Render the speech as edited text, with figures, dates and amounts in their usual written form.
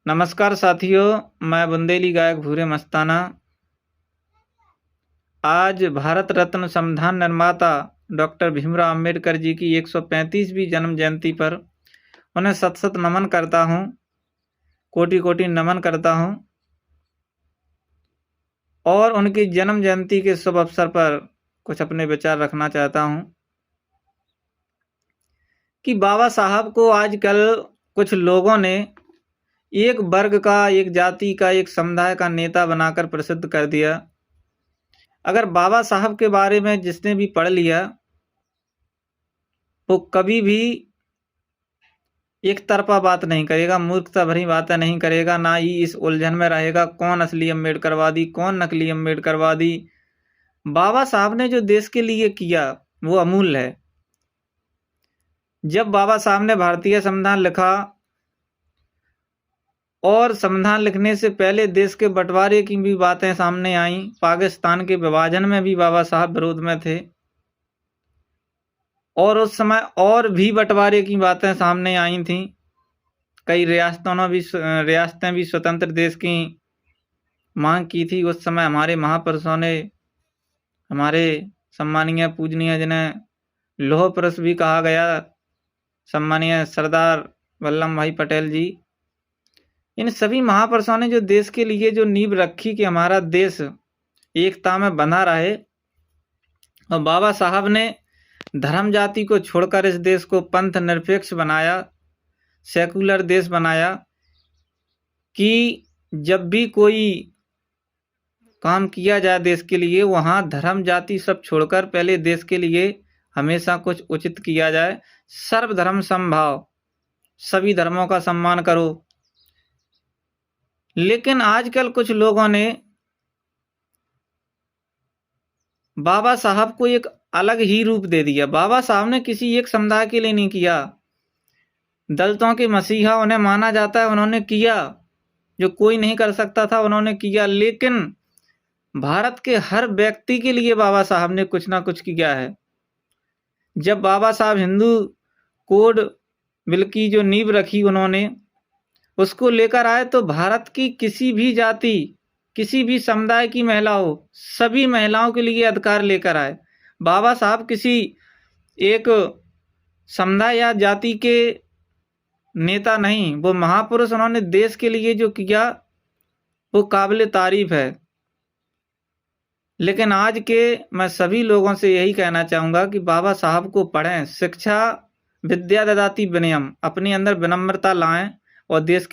नमस्कार साथियों, मैं बुंदेली गायक भूरे मस्ताना। आज भारत रत्न संविधान निर्माता डॉक्टर भीमराव अंबेडकर जी की 135वीं जन्म जयंती पर उन्हें शत शत नमन करता हूँ, कोटि कोटि नमन करता हूँ और उनकी जन्म जयंती के शुभ अवसर पर कुछ अपने विचार रखना चाहता हूँ कि बाबा साहब को आजकल कुछ लोगों ने एक वर्ग का, एक जाति का, एक समुदाय का नेता बनाकर प्रसिद्ध कर दिया। अगर बाबा साहब के बारे में जिसने भी पढ़ लिया वो कभी भी एक तरफा बात नहीं करेगा, मूर्खता भरी बातें नहीं करेगा, ना ही इस उलझन में रहेगा कौन असली अम्बेडकरवादी कौन नकली अम्बेडकरवादी। बाबा साहब ने जो देश के लिए किया वो अमूल्य है। जब बाबा साहब ने भारतीय संविधान लिखा और संविधान लिखने से पहले देश के बंटवारे की भी बातें सामने आईं, पाकिस्तान के विभाजन में भी बाबा साहब विरोध में थे और उस समय और भी बंटवारे की बातें सामने आई थीं। कई रियासतें भी स्वतंत्र देश की मांग की थी। उस समय हमारे महापुरुषों ने, हमारे सम्मानीय पूजनीय जिन्हें लौह पुरुष भी कहा गया, सम्मानीय सरदार वल्लभ भाई पटेल जी, इन सभी महापुरुषों ने जो देश के लिए जो नींव रखी कि हमारा देश एकता में बंधा रहे, और बाबा साहब ने धर्म जाति को छोड़कर इस देश को पंथ निरपेक्ष बनाया, सेकुलर देश बनाया कि जब भी कोई काम किया जाए देश के लिए वहाँ धर्म जाति सब छोड़कर पहले देश के लिए हमेशा कुछ उचित किया जाए। सर्वधर्म समभाव, सभी धर्मों का सम्मान करो। लेकिन आजकल कुछ लोगों ने बाबा साहब को एक अलग ही रूप दे दिया। बाबा साहब ने किसी एक समुदाय के लिए नहीं किया, दलितों के मसीहा उन्हें माना जाता है, उन्होंने किया जो कोई नहीं कर सकता था, उन्होंने किया। लेकिन भारत के हर व्यक्ति के लिए बाबा साहब ने कुछ ना कुछ किया है। जब बाबा साहब हिंदू कोड बिल की जो नींव रखी उन्होंने, उसको लेकर आए तो भारत की किसी भी जाति, किसी भी समुदाय की महिला हो, सभी महिलाओं के लिए अधिकार लेकर आए। बाबा साहब किसी एक समुदाय या जाति के नेता नहीं, वो महापुरुष। उन्होंने देश के लिए जो किया वो काबिल तारीफ है। लेकिन आज के मैं सभी लोगों से यही कहना चाहूँगा कि बाबा साहब को पढ़ें। शिक्षा विद्या ददाति विनयम, अपने अंदर विनम्रता लाएं और देश के लिए